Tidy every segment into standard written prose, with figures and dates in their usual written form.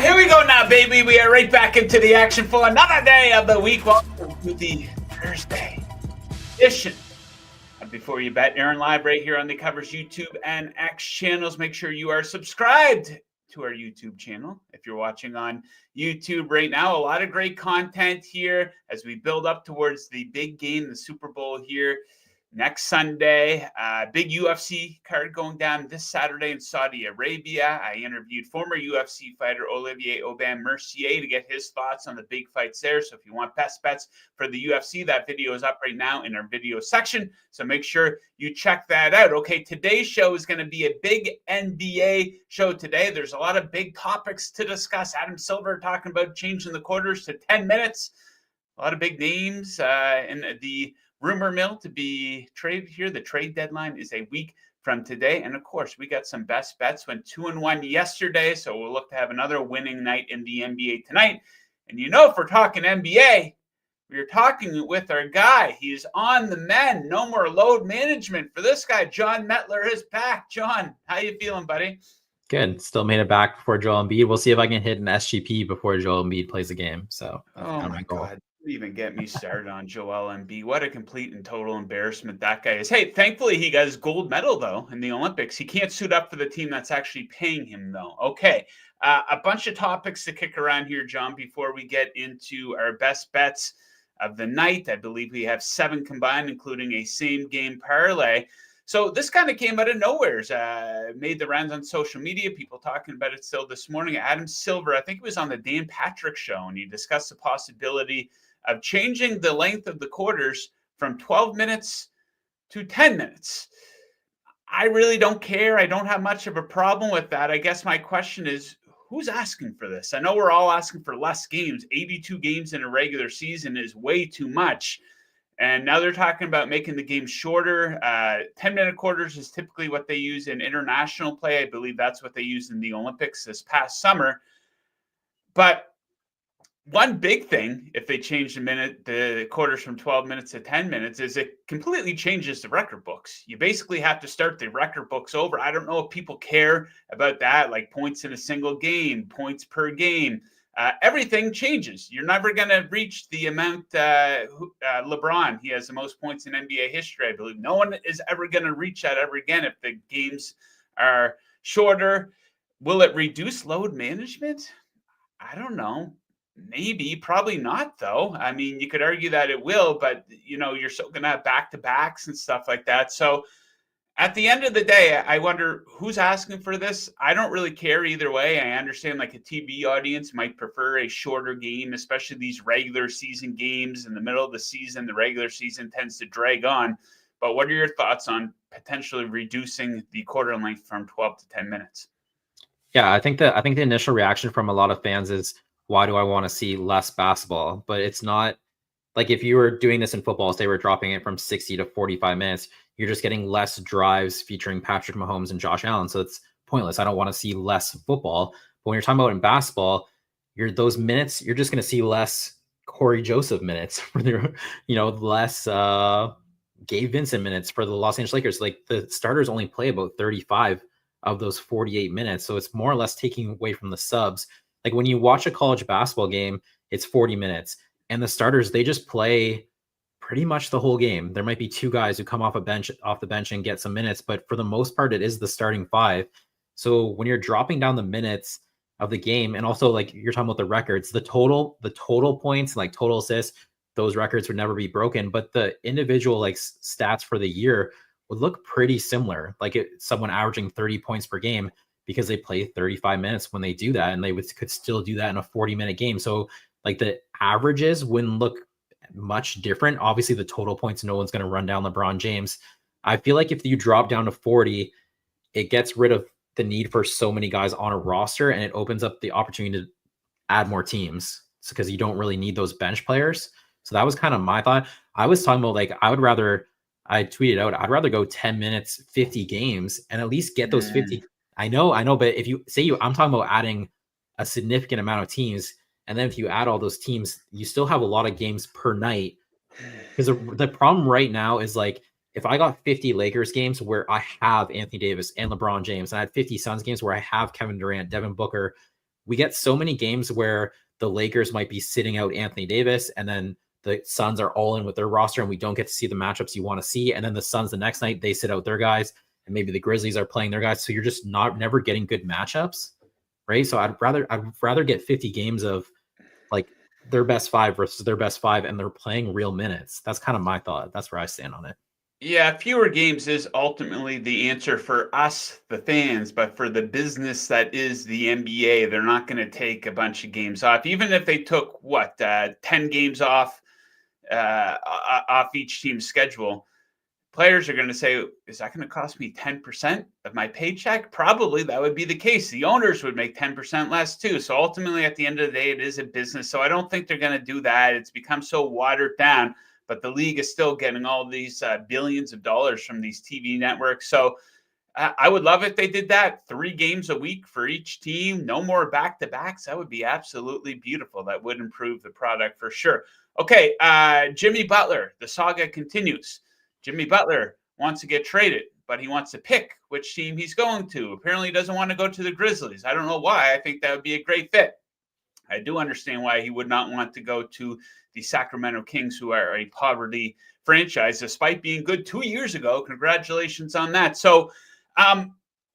Here we go now, baby. We are right back into the action for another day of the week. Welcome to the Thursday edition of Before You Bet. Aaron live right here on the Covers YouTube and X channels. Make sure you are subscribed to our YouTube channel. If you're watching on YouTube right now, a lot of great content here as we build up towards the big game, the Super Bowl here next Sunday. Big UFC card going down this Saturday in Saudi Arabia. I interviewed former UFC fighter Olivier Aubin-Mercier to get his thoughts on the big fights there. So if you want best bets for the UFC, that video is up right now in our video section. So make sure you check that out. Okay, today's show is going to be a big NBA show today. There's a lot of big topics to discuss. Adam Silver talking about changing the quarters to 10 minutes. A lot of big names in the rumor mill to be traded here. The trade deadline is a week from today. And of course, we got some best bets. Went 2-1 yesterday. So we'll look to have another winning night in the NBA tonight. And you know, if we're talking NBA, we're talking with our guy. He's on the mend. No more load management for this guy. Jon Metler is back. John, how you feeling, buddy? Good. Still made it back before Joel Embiid. We'll see if I can hit an SGP before Joel Embiid plays a game. So, oh my God. Even get me started on Joel Embiid. What a complete and total embarrassment that guy is. Hey, thankfully he got his gold medal though in the Olympics. He can't suit up for the team that's actually paying him though. Okay, a bunch of topics to kick around here, John, before we get into our best bets of the night. I believe we have 7 combined, including a same game parlay. So this kind of came out of nowhere. Made the rounds on social media. People talking about it still this morning. Adam Silver, I think it was on the Dan Patrick show, and he discussed the possibility of changing the length of the quarters from 12 minutes to 10 minutes. I really don't care. I don't have much of a problem with that. I guess my question is, who's asking for this? I know we're all asking for less games. 82 games in a regular season is way too much. And now they're talking about making the game shorter. 10-minute quarters is typically what they use in international play. I believe that's what they used in the Olympics this past summer. But one big thing, if they change the quarters from 12 minutes to 10 minutes, is it completely changes the record books. You basically have to start the record books over. I don't know if people care about that, like points in a single game, points per game. Everything changes. You're never going to reach the amount LeBron, he has the most points in NBA history, I believe. No one is ever going to reach that ever again if the games are shorter. Will it reduce load management? I don't know. Maybe, probably not, though. I mean, you could argue that it will, but, you know, you're still going to have back-to-backs and stuff like that. So at the end of the day, I wonder who's asking for this. I don't really care either way. I understand like a TV audience might prefer a shorter game, especially these regular season games in the middle of the season. The regular season tends to drag on. But what are your thoughts on potentially reducing the quarter length from 12 to 10 minutes? Yeah, I think the initial reaction from a lot of fans is, why do I want to see less basketball? But it's not like if you were doing this in football, say we're dropping it from 60 to 45 minutes, you're just getting less drives featuring Patrick Mahomes and Josh Allen. So it's pointless. I don't want to see less football. But when you're talking about in basketball, those minutes, you're just going to see less Corey Joseph minutes for the, less Gabe Vincent minutes for the Los Angeles Lakers. Like the starters only play about 35 of those 48 minutes. So it's more or less taking away from the subs. Like when you watch a college basketball game, it's 40 minutes and the starters, they just play pretty much the whole game. There might be 2 guys who come off the bench and get some minutes, but for the most part, it is the starting 5. So when you're dropping down the minutes of the game, and also like you're talking about the records, the total points, like total assists, those records would never be broken, but the individual like stats for the year would look pretty similar. Like someone averaging 30 points per game, because they play 35 minutes when they do that, and they could still do that in a 40-minute game. So like the averages wouldn't look much different. Obviously the total points, no one's going to run down LeBron James. I feel like if you drop down to 40, it gets rid of the need for so many guys on a roster, and it opens up the opportunity to add more teams because you don't really need those bench players. So that was kind of my thought. I was talking about like, I tweeted out, I'd rather go 10 minutes, 50 games, and at least get those 50. I know, but if you say I'm talking about adding a significant amount of teams, and then if you add all those teams, you still have a lot of games per night. Because the problem right now is like, if I got 50 Lakers games where I have Anthony Davis and LeBron James, and I had 50 Suns games where I have Kevin Durant, Devin Booker, we get so many games where the Lakers might be sitting out Anthony Davis, and then the Suns are all in with their roster, and we don't get to see the matchups you want to see. And then the Suns the next night, they sit out their guys, and maybe the Grizzlies are playing their guys. So you're just never getting good matchups, right? So I'd rather get 50 games of like their best 5 versus their best 5, and they're playing real minutes. That's kind of my thought. That's where I stand on it. Yeah, fewer games is ultimately the answer for us, the fans, but for the business that is the NBA, they're not going to take a bunch of games off. Even if they took 10 games off each team's schedule, players are going to say, is that going to cost me 10% of my paycheck? Probably that would be the case. The owners would make 10% less too. So ultimately, at the end of the day, it is a business. So I don't think they're going to do that. It's become so watered down, but the league is still getting all these billions of dollars from these TV networks. So I would love if they did that. 3 games a week for each team. No more back-to-backs. That would be absolutely beautiful. That would improve the product for sure. Okay, Jimmy Butler. The saga continues. Jimmy Butler wants to get traded, but he wants to pick which team he's going to. Apparently, he doesn't want to go to the Grizzlies. I don't know why. I think that would be a great fit. I do understand why he would not want to go to the Sacramento Kings, who are a poverty franchise, despite being good 2 years ago. Congratulations on that. So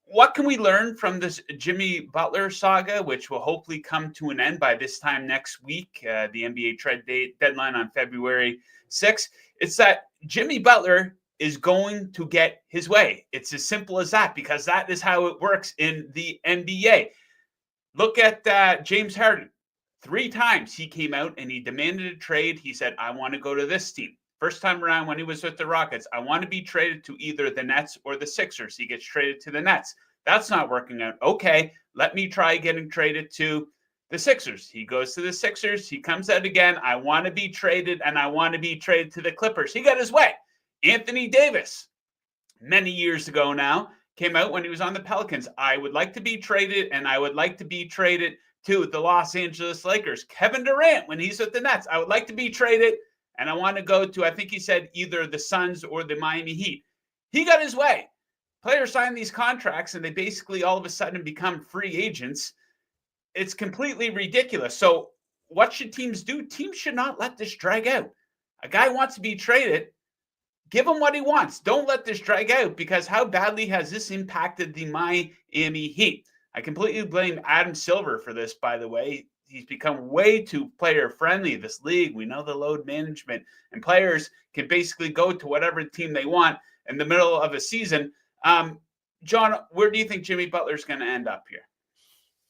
what can we learn from this Jimmy Butler saga, which will hopefully come to an end by this time next week, the NBA trade deadline on February 6th? It's that Jimmy Butler is going to get his way. It's as simple as that, because that is how it works in the NBA. Look at James Harden. 3 times he came out and he demanded a trade. He said, I want to go to this team. First time around when he was with the Rockets, I want to be traded to either the Nets or the Sixers. He gets traded to the Nets. That's not working out. Okay, let me try getting traded to the Sixers. He goes to the Sixers. He comes out again. I want to be traded, and I want to be traded to the Clippers. He got his way. Anthony Davis, many years ago now, came out when he was on the Pelicans. I would like to be traded, and I would like to be traded to the Los Angeles Lakers. Kevin Durant, when he's with the Nets, I would like to be traded, and I want to go to, I think he said, either the Suns or the Miami Heat. He got his way. Players sign these contracts, and they basically all of a sudden become free agents. It's completely ridiculous. So what should teams do? Teams should not let this drag out. A guy wants to be traded. Give him what he wants. Don't let this drag out, because how badly has this impacted the Miami Heat? I completely blame Adam Silver for this, by the way. He's become way too player-friendly, this league. We know the load management, and players can basically go to whatever team they want in the middle of a season. John, where do you think Jimmy Butler's going to end up here?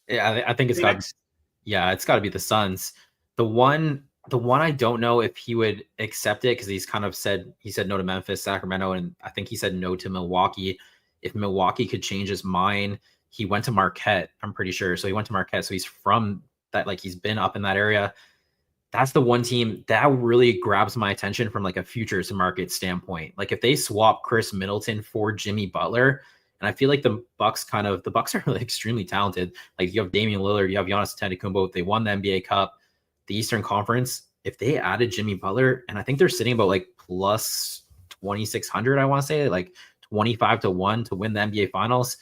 Yeah, I think it's got to be the Suns. The one I don't know if he would accept it, because he said no to Memphis, Sacramento, and I think he said no to Milwaukee. If Milwaukee could change his mind, he went to Marquette, I'm pretty sure. So he went to Marquette. So he's from that, like he's been up in that area. That's the one team that really grabs my attention from like a futures market standpoint. Like if they swap Chris Middleton for Jimmy Butler, and I feel like the Bucks are really extremely talented. Like you have Damian Lillard, you have Giannis Antetokounmpo. They won the NBA Cup, the Eastern Conference. If they added Jimmy Butler, and I think they're sitting about like plus 2,600, I want to say like 25-1 to win the NBA Finals.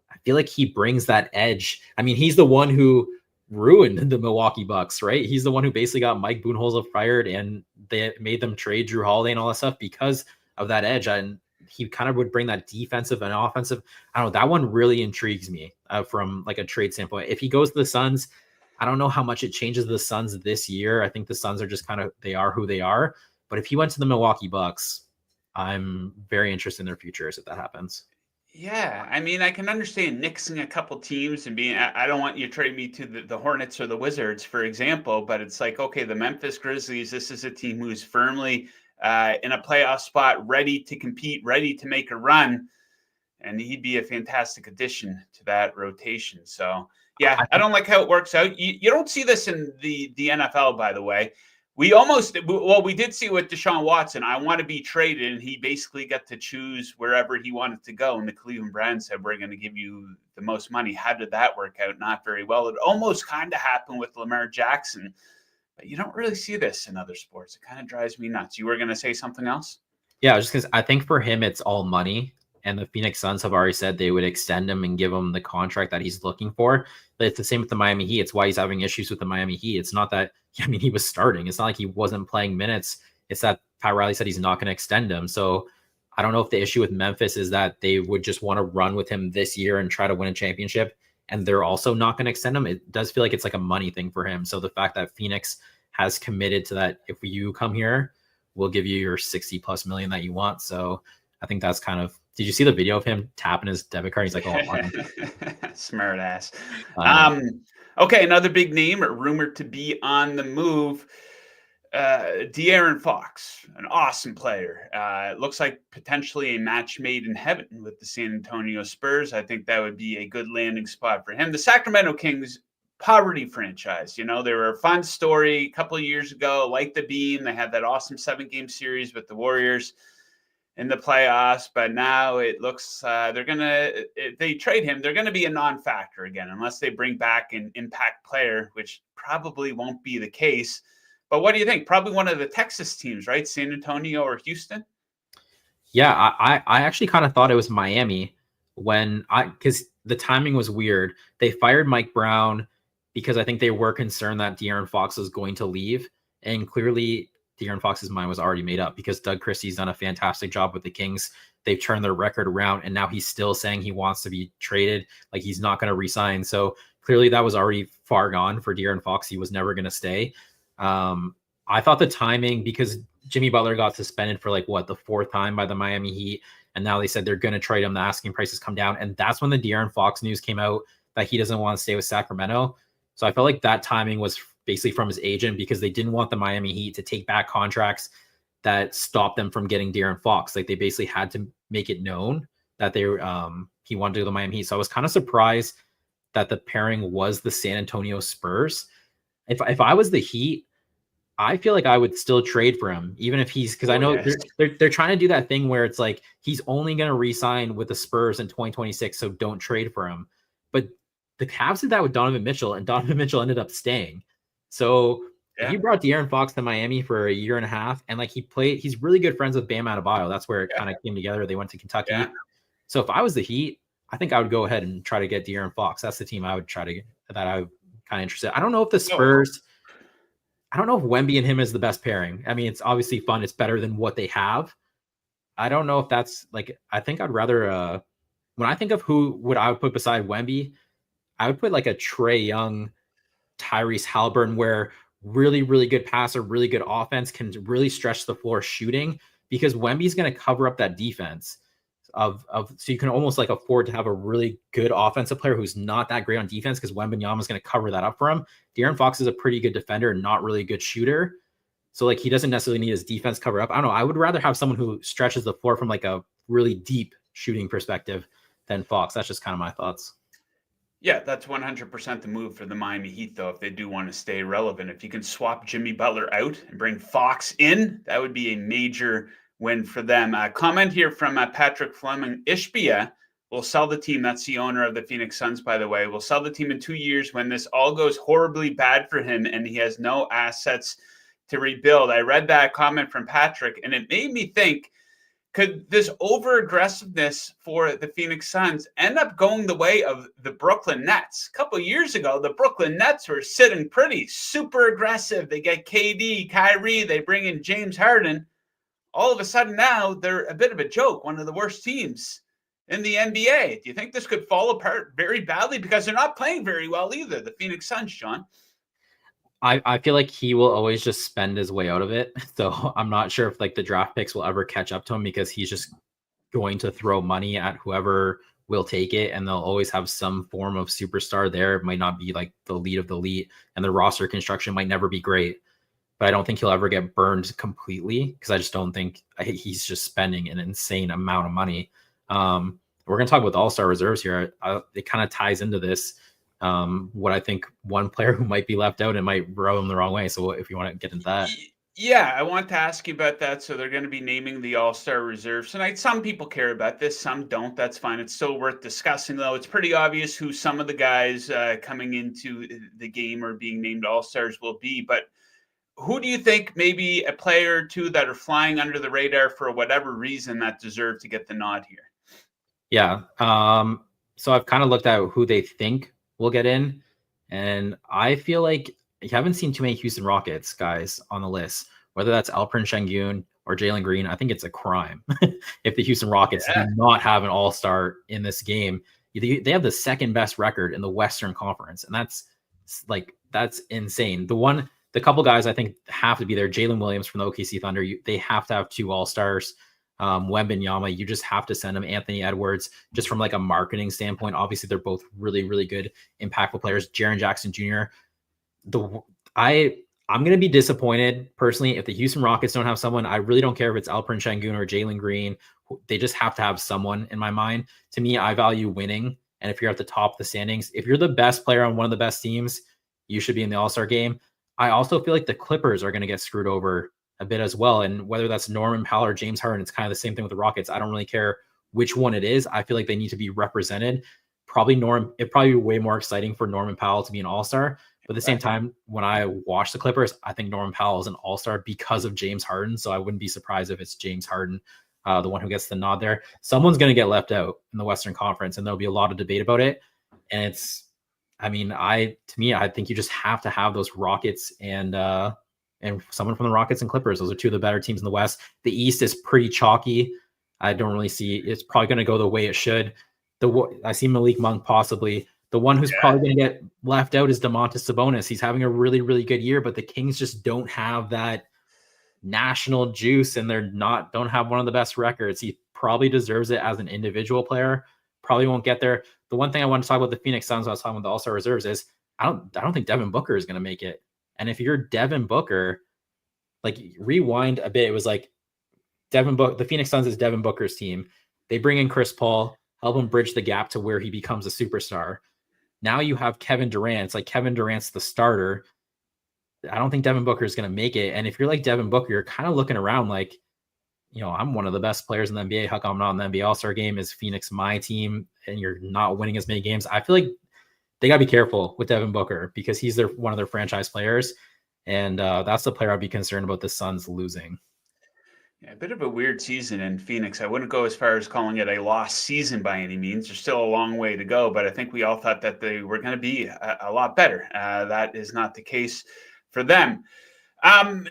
I feel like he brings that edge. I mean, he's the one who ruined the Milwaukee Bucks, right? He's the one who basically got Mike Budenholzer fired, and they made them trade Drew Holiday and all that stuff because of that edge. And he kind of would bring that defensive and offensive. I don't know. That one really intrigues me from like a trade standpoint. If he goes to the Suns, I don't know how much it changes the Suns this year. I think the Suns are just they are who they are. But if he went to the Milwaukee Bucks, I'm very interested in their futures if that happens. Yeah, I mean, I can understand nixing a couple teams and being, I don't want you to trade me to the Hornets or the Wizards, for example, but it's like, okay, the Memphis Grizzlies, this is a team who's firmly in a playoff spot, ready to compete, ready to make a run, and he'd be a fantastic addition to that rotation. So, yeah, I don't like how it works out. You don't see this in the NFL, by the way. We did see with Deshaun Watson. I want to be traded, and he basically got to choose wherever he wanted to go. And the Cleveland Browns said, we're going to give you the most money. How did that work out? Not very well. It almost kind of happened with Lamar Jackson, but you don't really see this in other sports. It kind of drives me nuts. You were going to say something else? Yeah, just because I think for him, it's all money. And the Phoenix Suns have already said they would extend him and give him the contract that he's looking for. But it's the same with the Miami Heat. It's why he's having issues with the Miami Heat. It's not that, I mean, he was starting. It's not like he wasn't playing minutes. It's that Pat Riley said he's not going to extend him. So I don't know if the issue with Memphis is that they would just want to run with him this year and try to win a championship, and they're also not going to extend him. It does feel like it's like a money thing for him. So the fact that Phoenix has committed to that, if you come here, we'll give you your 60+ million that you want. So I think that's kind of, did you see the video of him tapping his debit card? He's like, oh, smart ass. Okay, another big name rumored to be on the move. De'Aaron Fox, an awesome player. It looks like potentially a match made in heaven with the San Antonio Spurs. I think that would be a good landing spot for him. The Sacramento Kings, poverty franchise. You know, they were a fun story a couple of years ago, like the Beam. They had that awesome 7-game series with the Warriors in the playoffs, but now it looks if they trade him, they're gonna be a non-factor again, unless they bring back an impact player, which probably won't be the case. But what do you think? Probably one of the Texas teams, right? San Antonio or Houston? Yeah, I actually kind of thought it was Miami because the timing was weird. They fired Mike Brown because I think they were concerned that De'Aaron Fox was going to leave. And clearly De'Aaron Fox's mind was already made up because Doug Christie's done a fantastic job with the Kings. They've turned their record around, and now he's still saying he wants to be traded. Like, he's not going to resign. So clearly that was already far gone for De'Aaron Fox. He was never going to stay. I thought the timing, because Jimmy Butler got suspended for the 4th time by the Miami Heat, and now they said they're going to trade him. The asking prices come down, and that's when the De'Aaron Fox news came out that he doesn't want to stay with Sacramento. So I felt like that timing was basically from his agent, because they didn't want the Miami Heat to take back contracts that stopped them from getting De'Aaron Fox. Like, they basically had to make it known that he wanted to go to the Miami Heat. So I was kind of surprised that the pairing was the San Antonio Spurs. If I was the Heat, I feel like I would still trade for him, even if because I know they're trying to do that thing where it's like he's only going to re-sign with the Spurs in 2026, so don't trade for him. But the Cavs did that with Donovan Mitchell, and Donovan Mitchell ended up staying. So he brought De'Aaron Fox to Miami for a year and a half, and he's really good friends with Bam Adebayo. That's where it kind of came together. They went to Kentucky. Yeah. So if I was the Heat, I think I would go ahead and try to get De'Aaron Fox. That's the team I would try to get, that I would kind of interested. I don't know if the Spurs. I don't know if Wemby and him is the best pairing. I mean, it's obviously fun. It's better than what they have. I don't know if that's I think I'd rather, when I think of what I would put beside Wemby, I would put a Trae Young, Tyrese Halliburton, where really, really good passer, really good offense, can really stretch the floor shooting, because Wemby's going to cover up that defense so you can almost afford to have a really good offensive player who's not that great on defense, because Wembanyama is going to cover that up for him. De'Aaron Fox is a pretty good defender and not really a good shooter. So he doesn't necessarily need his defense cover up. I don't know. I would rather have someone who stretches the floor from a really deep shooting perspective than Fox. That's just kind of my thoughts. Yeah, that's 100% the move for the Miami Heat, though, if they do want to stay relevant. If you can swap Jimmy Butler out and bring Fox in, that would be a major win for them. Comment here from Patrick Fleming. Ishbia will sell the team. That's the owner of the Phoenix Suns, by the way. Will sell the team in 2 years when this all goes horribly bad for him and he has no assets to rebuild. I read that comment from Patrick, and it made me think, could this over-aggressiveness for the Phoenix Suns end up going the way of the Brooklyn Nets? A couple of years ago, the Brooklyn Nets were sitting pretty, super aggressive. They get KD, Kyrie, they bring in James Harden. All of a sudden now they're a bit of a joke, one of the worst teams in the NBA. Do you think this could fall apart very badly? Because they're not playing very well either, the Phoenix Suns, John. I feel like he will always just spend his way out of it. So I'm not sure if the draft picks will ever catch up to him, because he's just going to throw money at whoever will take it, and they'll always have some form of superstar there. It might not be the lead of the elite, and the roster construction might never be great. But I don't think he'll ever get burned completely, because I just don't think he's just spending an insane amount of money. We're going to talk about the All-Star reserves here. It kind of ties into this. What I think one player who might be left out and might rub him the wrong way. So if you want to get into that. Yeah, I want to ask you about that. So they're going to be naming the All-Star reserves tonight. Some people care about this, some don't. That's fine. It's still worth discussing, though. It's pretty obvious who some of the guys coming into the game or being named All-Stars will be. But who do you think maybe a player or two that are flying under the radar for whatever reason that deserve to get the nod here? Yeah. So I've kind of looked at who they think will get in. And I feel like you haven't seen too many Houston Rockets guys on the list, whether that's Alperen Şengün or Jalen Green. I think it's a crime if the Houston Rockets do not have an all-star in this game. They have the second best record in the Western Conference, and that's insane. The couple guys I think have to be there. Jalen Williams from the OKC Thunder. They have to have 2 all-stars. Wembanyama, you just have to send him. Anthony Edwards, just from like a marketing standpoint. Obviously, they're both really, really good, impactful players. Jaren Jackson Jr. I'm going to be disappointed personally if the Houston Rockets don't have someone. I really don't care if it's Alperen Şengün or Jalen Green. They just have to have someone in my mind. To me, I value winning. And if you're at the top of the standings, if you're the best player on one of the best teams, you should be in the All-Star game. I also feel like the Clippers are going to get screwed over a bit as well. And whether that's Norman Powell or James Harden, it's kind of the same thing with the Rockets. I don't really care which one it is. I feel like they need to be represented. It'd probably be way more exciting for Norman Powell to be an all-star. But at the same time, when I watch the Clippers, I think Norman Powell is an all-star because of James Harden. So I wouldn't be surprised if it's James Harden, the one who gets the nod there. Someone's going to get left out in the Western Conference, and there'll be a lot of debate about it. And I think you just have to have those Rockets and someone from the Rockets and Clippers. Those are 2 of the better teams in the West. The East is pretty chalky. I don't really see it's probably going to go the way it should. I see Malik Monk possibly. The one who's probably going to get left out is Domantas Sabonis. He's having a really, really good year, but the Kings just don't have that national juice, and don't have one of the best records. He probably deserves it as an individual player. Probably won't get there. The one thing I want to talk about the Phoenix Suns, I was talking about the All-Star reserves, is I don't think Devin Booker is going to make it. And if you're Devin Booker, like rewind a bit, it was like the Phoenix Suns is Devin Booker's team. They bring in Chris Paul, help him bridge the gap to where he becomes a superstar. Now you have Kevin Durant. It's like Kevin Durant's the starter. I don't think Devin Booker is going to make it. And if you're like Devin Booker, you're kind of looking around like, I'm one of the best players in the NBA. How come I'm not in the NBA All-Star game? Is Phoenix my team? And you're not winning as many games. I feel like they got to be careful with Devin Booker because he's one of their franchise players. And that's the player I'd be concerned about the Suns losing. Yeah, a bit of a weird season in Phoenix. I wouldn't go as far as calling it a lost season by any means. There's still a long way to go, but I think we all thought that they were going to be a lot better. That is not the case for them.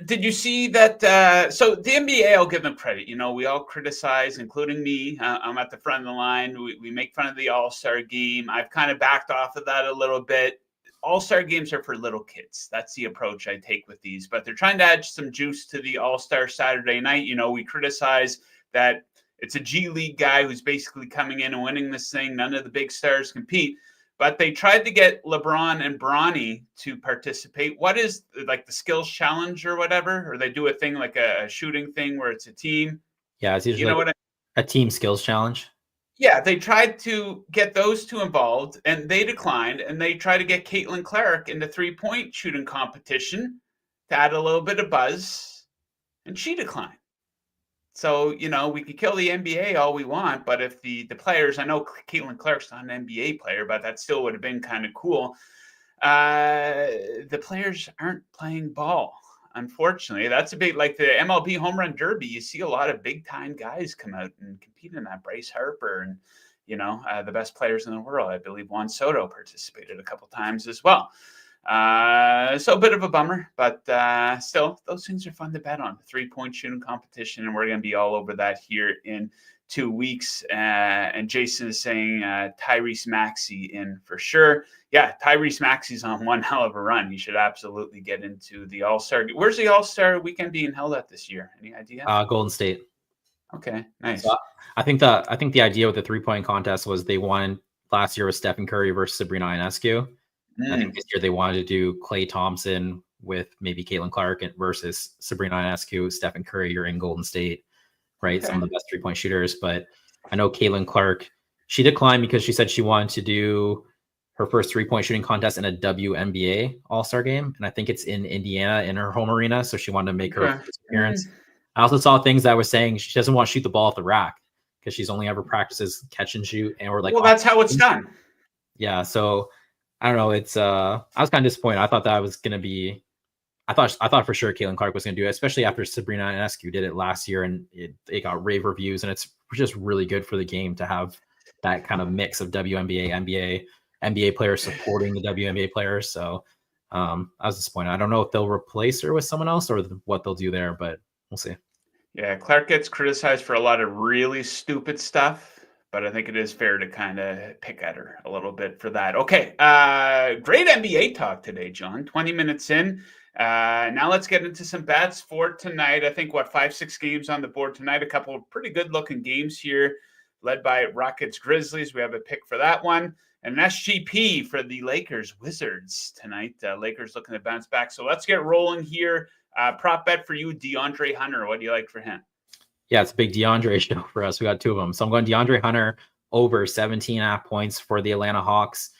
Did you see that? So the NBA, I'll give them credit. We all criticize, including me. I'm at the front of the line. We make fun of the All-Star game. I've kind of backed off of that a little bit. All-Star games are for little kids. That's the approach I take with these. But they're trying to add some juice to the All-Star Saturday night. We criticize that it's a G League guy who's basically coming in and winning this thing. None of the big stars compete. But they tried to get LeBron and Bronny to participate. What is like the skills challenge or whatever? Or they do a thing like a shooting thing where it's a team? Yeah, it's usually a team skills challenge. Yeah, they tried to get those 2 involved, and they declined. And they tried to get Caitlin Clark in the 3-point shooting competition to add a little bit of buzz, and she declined. So, we could kill the NBA all we want, but if the players, I know Caitlin Clark's not an NBA player, but that still would have been kind of cool. The players aren't playing ball. Unfortunately, that's a big, like the MLB home run derby. You see a lot of big time guys come out and compete in that. Bryce Harper and, the best players in the world. I believe Juan Soto participated a couple times as well. So a bit of a bummer, but still, those things are fun to bet on. The 3-point shooting competition, and we're going to be all over that here in 2 weeks. And Jason is saying Tyrese Maxey in for sure. Yeah, Tyrese Maxey's on one hell of a run. He should absolutely get into the All-Star. Where's the All-Star weekend being held at this year? Any idea? Golden State. Okay, nice. So I think the idea with the 3-point contest was they won last year with Stephen Curry versus Sabrina Ionescu. I think this year they wanted to do Klay Thompson with maybe Caitlin Clark versus Sabrina Ionescu, Stephen Curry. You're in Golden State, right? Okay. Some of the best 3-point shooters. But I know Caitlin Clark, she declined because she said she wanted to do her first 3-point shooting contest in a WNBA All-Star game. And I think it's in Indiana in her home arena. So she wanted to make her first appearance. I also saw things that were saying she doesn't want to shoot the ball off the rack because she's only ever practices catch and shoot. And we're like, well, that's how it's done. Yeah. So I don't know. It's I was kind of disappointed. I thought that was going to be, I thought for sure Caitlin Clark was going to do it, especially after Sabrina Ionescu did it last year and it got rave reviews, and it's just really good for the game to have that kind of mix of WNBA, NBA. NBA players supporting the WNBA players. So I was disappointed. I don't know if they'll replace her with someone else or what they'll do there, but we'll see. Yeah, Clark gets criticized for a lot of really stupid stuff, but I think it is fair to kind of pick at her a little bit for that. Okay, great NBA talk today, John. 20 minutes in. Now let's get into some bets for tonight. I think, 5-6 games on the board tonight. A couple of pretty good-looking games here, led by Rockets Grizzlies. We have a pick for that one. And an SGP for the Lakers Wizards tonight. Lakers looking to bounce back. So let's get rolling here. Prop bet for you, DeAndre Hunter. What do you like for him? Yeah, it's a big DeAndre show for us. We got two of them. So I'm going DeAndre Hunter over 17.5 points for the Atlanta Hawks.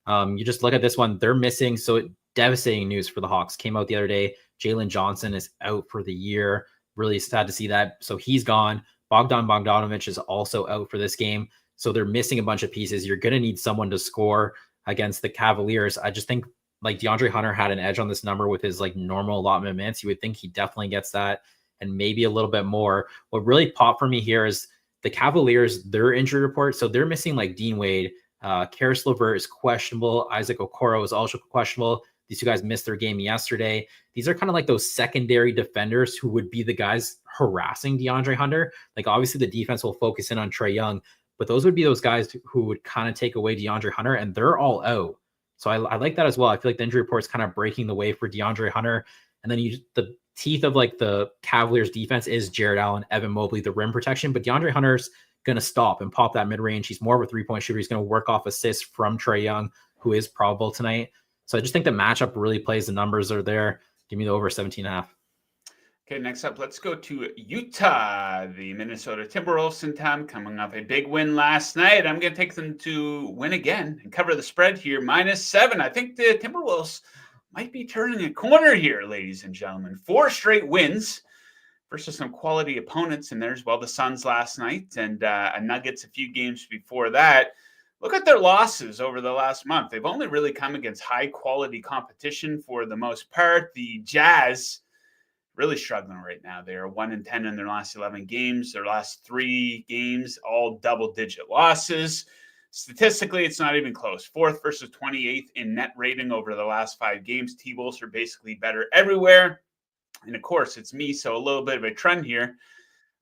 You just look at this one. They're missing. So devastating news for the Hawks. Came out the other day. Jalen Johnson is out for the year. Really sad to see that. So he's gone. Bogdan Bogdanovic is also out for this game. So they're missing a bunch of pieces. You're going to need someone to score against the Cavaliers. I just think like DeAndre Hunter had an edge on this number with his like normal allotment of minutes. You would think he definitely gets that and maybe a little bit more. What really popped for me here is the Cavaliers, their injury report. So they're missing like Dean Wade. Karis LeVert is questionable. Isaac Okoro is also questionable. These two guys missed their game yesterday. These are kind of like those secondary defenders who would be the guys harassing DeAndre Hunter. Like obviously the defense will focus in on Trae Young, but those would be those guys who would kind of take away DeAndre Hunter, and they're all out. So I like that as well. I feel like the injury report is kind of breaking the way for DeAndre Hunter. And then the teeth of like the Cavaliers defense is Jared Allen, Evan Mobley, the rim protection, but DeAndre Hunter's going to stop and pop that mid-range. He's more of a three-point shooter. He's going to work off assists from Trae Young, who is probable tonight. So I just think the matchup really plays. The numbers are there. Give me the over 17.5. Okay, next up, let's go to Utah. The Minnesota Timberwolves in town, coming off a big win last night. I'm going to take them to win again and cover the spread here, -7. I think the Timberwolves might be turning a corner here, ladies and gentlemen. 4 straight wins versus some quality opponents in there as well. The Suns last night and Nuggets a few games before that. Look at their losses over the last month. They've only really come against high-quality competition for the most part. The Jazz really struggling right now. They are 1-10 in their last 11 games. Their last 3 games, all double-digit losses. Statistically, it's not even close. 4th versus 28th in net rating over the last 5 games. T-Wolves are basically better everywhere. And, of course, it's me, so a little bit of a trend here.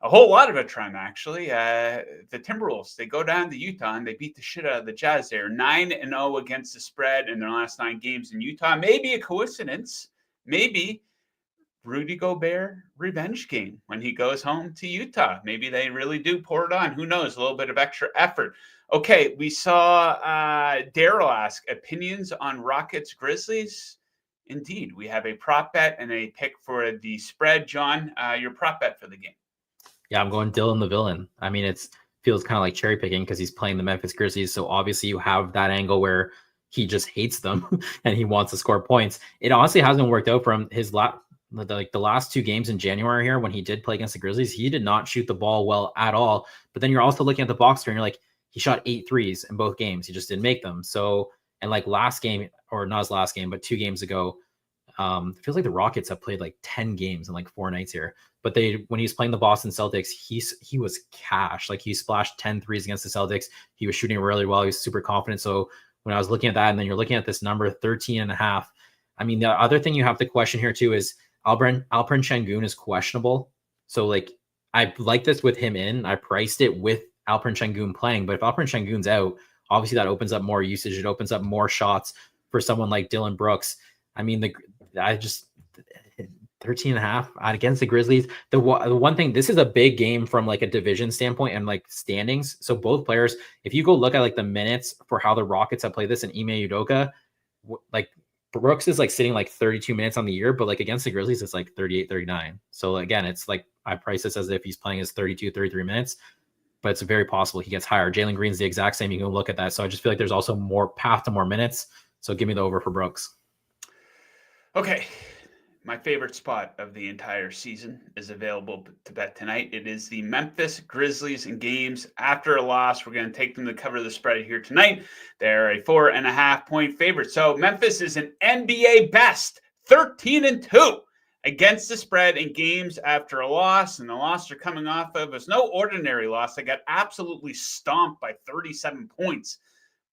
A whole lot of a trend, actually. The Timberwolves, they go down to Utah and they beat the shit out of the Jazz there. 9-0 against the spread in their last 9 games in Utah. Maybe a coincidence. Maybe Rudy Gobert revenge game when he goes home to Utah. Maybe they really do pour it on. Who knows? A little bit of extra effort. Okay, we saw Daryl ask opinions on Rockets Grizzlies. Indeed, we have a prop bet and a pick for the spread. John, your prop bet for the game. Yeah, I'm going Dylan the villain. I mean, it feels kind of like cherry picking because he's playing the Memphis Grizzlies. So obviously you have that angle where he just hates them and he wants to score points. It honestly hasn't worked out for him. The last 2 games in January here, when he did play against the Grizzlies, he did not shoot the ball well at all. But then you're also looking at the box score and you're like, he shot 8 threes in both games. He just didn't make them. So, and like last game, or not his last game, but 2 games ago, it feels like the Rockets have played like 10 games in like 4 nights here. But when he was playing the Boston Celtics, he was cash. Like he splashed 10 threes against the Celtics. He was shooting really well. He was super confident. So when I was looking at that, and then you're looking at this number 13.5. I mean, the other thing you have to question here too is Alperen Şengün is questionable. So like I like this with him in. I priced it with Alperen Şengün playing, but if Alperen Şengün's out, obviously that opens up more usage. It opens up more shots for someone like Dylan Brooks. I mean, 13.5 against the Grizzlies. The one thing, this is a big game from like a division standpoint and like standings. So both players, if you go look at like the minutes for how the Rockets have played this in Ime Udoka, like Brooks is like sitting like 32 minutes on the year, but like against the Grizzlies, it's like 38, 39. So again, it's like I price this as if he's playing his 32, 33 minutes, but it's very possible he gets higher. Jalen Green's the exact same. You can look at that. So I just feel like there's also more path to more minutes. So give me the over for Brooks. Okay. My favorite spot of the entire season is available to bet tonight. It is the Memphis Grizzlies in games after a loss. We're going to take them to cover the spread here tonight. They're a 4.5 point favorite. So Memphis is an NBA best 13-2 against the spread in games after a loss. And the loss they're coming off of is no ordinary loss. They got absolutely stomped by 37 points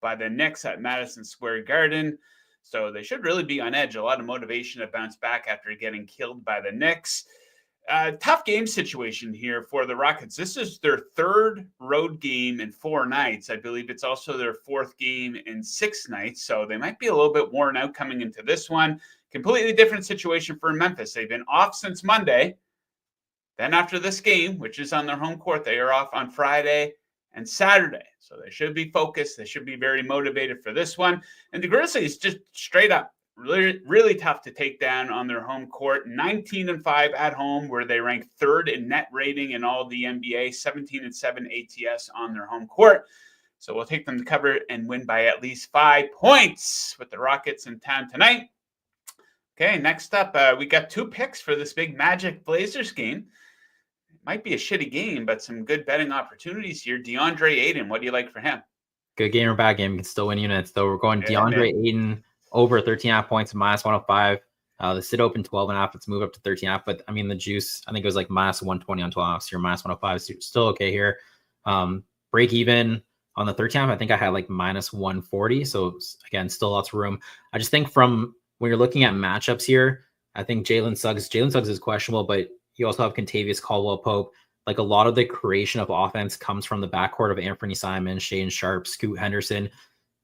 by the Knicks at Madison Square Garden. So they should really be on edge. A lot of motivation to bounce back after getting killed by the Knicks. Tough game situation here for the Rockets. This is their third road game in 4 nights. I believe it's also their fourth game in 6 nights. So they might be a little bit worn out coming into this one. Completely different situation for Memphis. They've been off since Monday. Then after this game, which is on their home court, they are off on Friday and Saturday. So they should be focused. They should be very motivated for this one. And the Grizzlies just straight up, really tough to take down on their home court. 19-5 at home, where they rank 3rd in net rating in all of the NBA. 17-7 ATS on their home court. So we'll take them to cover and win by at least 5 points with the Rockets in town tonight. Okay, next up, we got 2 picks for this big Magic Blazers game. Might be a shitty game, but some good betting opportunities here. DeAndre Ayton, what do you like for him? Good game or bad game, you can still win units. Though we're going DeAndre Ayton over 13.5 points, minus 105. The sit open 12.5. Let's move up to 13.5. But I mean, the juice, I think it was like minus 120 on 12. So you're minus 105. So you're still okay here. Break even on the 13.5. I think I had like minus 140. So again, still lots of room. I just think from when you're looking at matchups here, I think Jalen Suggs is questionable, but you also have Kentavious Caldwell-Pope. Like a lot of the creation of offense comes from the backcourt of Anthony Simon, Shane Sharp, Scoot Henderson.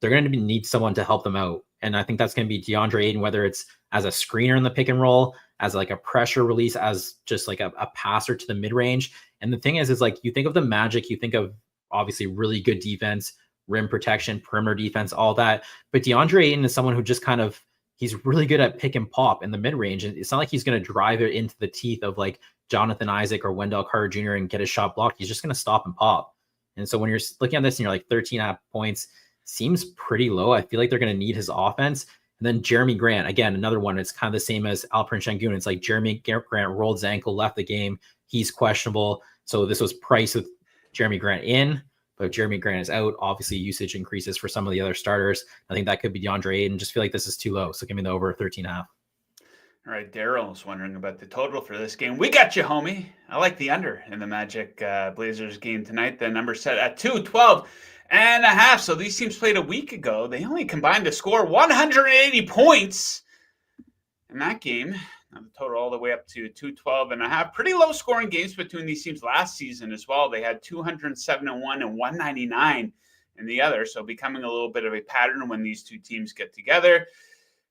They're going to need someone to help them out. And I think that's going to be DeAndre Ayton, whether it's as a screener in the pick and roll, as like a pressure release, as just like a passer to the mid-range. And the thing is like you think of the Magic, you think of obviously really good defense, rim protection, perimeter defense, all that. But DeAndre Ayton is someone who just kind of, he's really good at pick and pop in the mid-range. And it's not like he's going to drive it into the teeth of like Jonathan Isaac or Wendell Carter Jr. and get his shot blocked. He's just going to stop and pop. And so when you're looking at this and you're like 13.5 points, seems pretty low. I feel like they're going to need his offense. And then Jeremy Grant, again, another one. It's kind of the same as Alperen Şengün. It's like Jeremy Grant rolled his ankle, left the game. He's questionable. So this was priced with Jeremy Grant in. But if Jeremy Grant is out, obviously usage increases for some of the other starters. I think that could be DeAndre Ayton. Just feel like this is too low. So give me the over 13.5. All right, Daryl's wondering about the total for this game. We got you, homie. I like the under in the Magic Blazers game tonight. The number set at 212.5. So these teams played a week ago. They only combined to score 180 points in that game. Now the total all the way up to 212.5. Pretty low scoring games between these teams last season as well. They had 207 in one and 199 in the other. So becoming a little bit of a pattern when these two teams get together.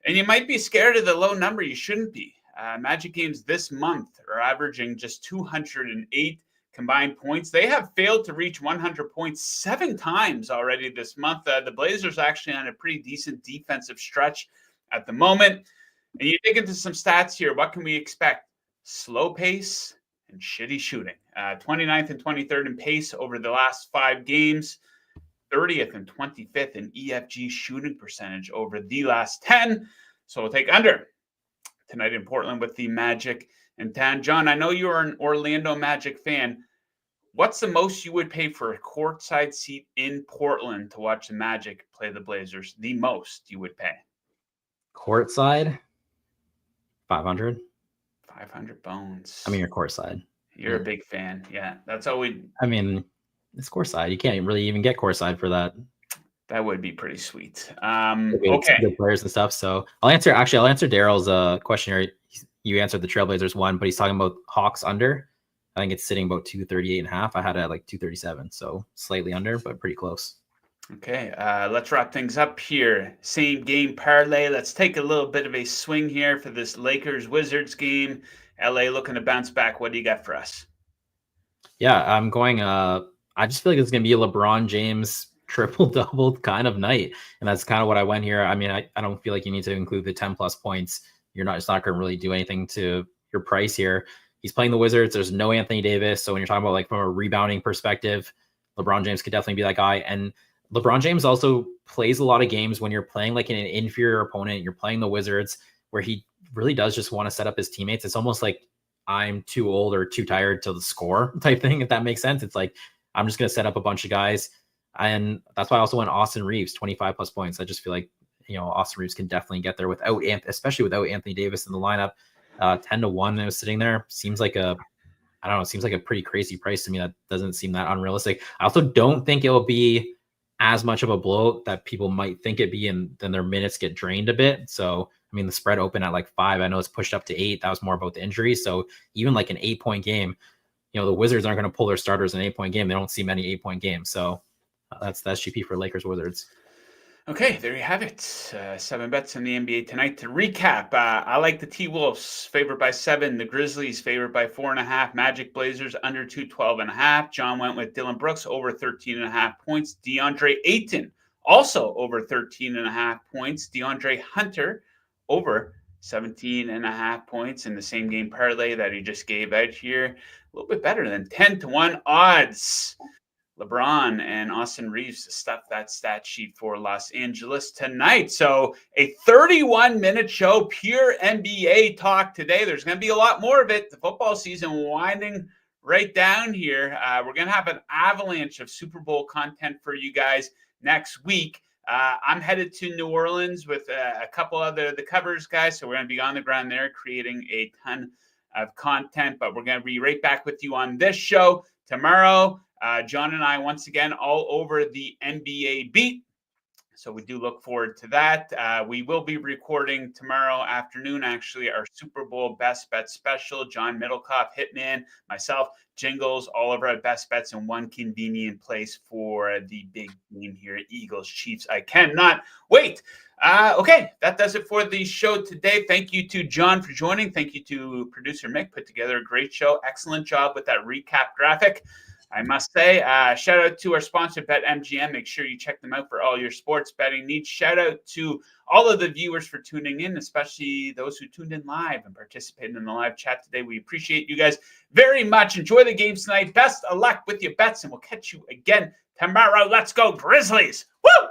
And you might be scared of the low number. You shouldn't be. Magic games this month are averaging just 208 combined points. They have failed to reach 100 points 7 times already this month. The Blazers actually on a pretty decent defensive stretch at the moment. And you dig into some stats here. What can we expect? Slow pace and shitty shooting. 29th and 23rd in pace over the last 5 games. 30th and 25th in EFG shooting percentage over the last 10. So we'll take under tonight in Portland with the Magic in town. John, I know you're an Orlando Magic fan. What's the most you would pay for a courtside seat in Portland to watch the Magic play the Blazers? The most you would pay? Courtside? 500. 500 bones. I mean, you're courtside. You're a big fan. Yeah, that's all we... I mean, it's courtside. You can't really even get courtside for that. That would be pretty sweet. Okay. Good players and stuff. So I'll answer Daryl's question here. You answered the Trailblazers one, but he's talking about Hawks under. I think it's sitting about 238.5. I had it at like 237. So slightly under, but pretty close. Okay, let's wrap things up here. Same game parlay. Let's take a little bit of a swing here for this Lakers-Wizards game. LA looking to bounce back. What do you got for us? Yeah, I'm going. I just feel like it's going to be a LeBron James triple-double kind of night. And that's kind of what I went here. I mean, I don't feel like you need to include the 10-plus points. It's not going to really do anything to your price here. He's playing the Wizards. There's no Anthony Davis. So when you're talking about like from a rebounding perspective, LeBron James could definitely be that guy. And LeBron James also plays a lot of games when you're playing like an inferior opponent. You're playing the Wizards where he really does just want to set up his teammates. It's almost like I'm too old or too tired to score type thing, if that makes sense. It's like, I'm just going to set up a bunch of guys. And that's why I also went Austin Reeves, 25 plus points. I just feel like, Austin Reeves can definitely get there especially without Anthony Davis in the lineup. 10-1 that was sitting there. Seems like a pretty crazy price to me. That doesn't seem that unrealistic. I also don't think it will be as much of a blowout that people might think it'd be, and then their minutes get drained a bit. So, I mean, the spread opened at like 5. I know it's pushed up to 8. That was more about the injuries. So even like an 8-point game, the Wizards aren't going to pull their starters in an 8-point game. They don't see many 8-point games. So that's the SGP for Lakers Wizards. Okay, there you have it. 7 bets in the NBA tonight. To recap, I like the T-Wolves favored by 7, the Grizzlies favored by 4.5, Magic Blazers under 212.5. John went with Dylan Brooks over 13.5 points. DeAndre Ayton also over 13.5 points. DeAndre Hunter over 17.5 points in the same game parlay that he just gave out here. A little bit better than 10-1 odds. LeBron and Austin Reeves to stuff that stat sheet for Los Angeles tonight. So a 31-minute show, pure NBA talk today. There's going to be a lot more of it. The football season winding right down here. We're going to have an avalanche of Super Bowl content for you guys next week. I'm headed to New Orleans with a couple other the covers guys, so we're going to be on the ground there creating a ton of content, but we're going to be right back with you on this show tomorrow. John and I, once again, all over the NBA beat. So we do look forward to that. We will be recording tomorrow afternoon, actually, our Super Bowl Best Bet special. Jon Metler, Hitman, myself, Jingles, all of our best bets in one convenient place for the big game here, Eagles, Chiefs. I cannot wait. Okay, that does it for the show today. Thank you to John for joining. Thank you to producer Mick. Put together a great show. Excellent job with that recap graphic, I must say. Shout out to our sponsor, BetMGM. Make sure you check them out for all your sports betting needs. Shout out to all of the viewers for tuning in, especially those who tuned in live and participated in the live chat today. We appreciate you guys very much. Enjoy the games tonight. Best of luck with your bets, and we'll catch you again tomorrow. Let's go, Grizzlies! Woo!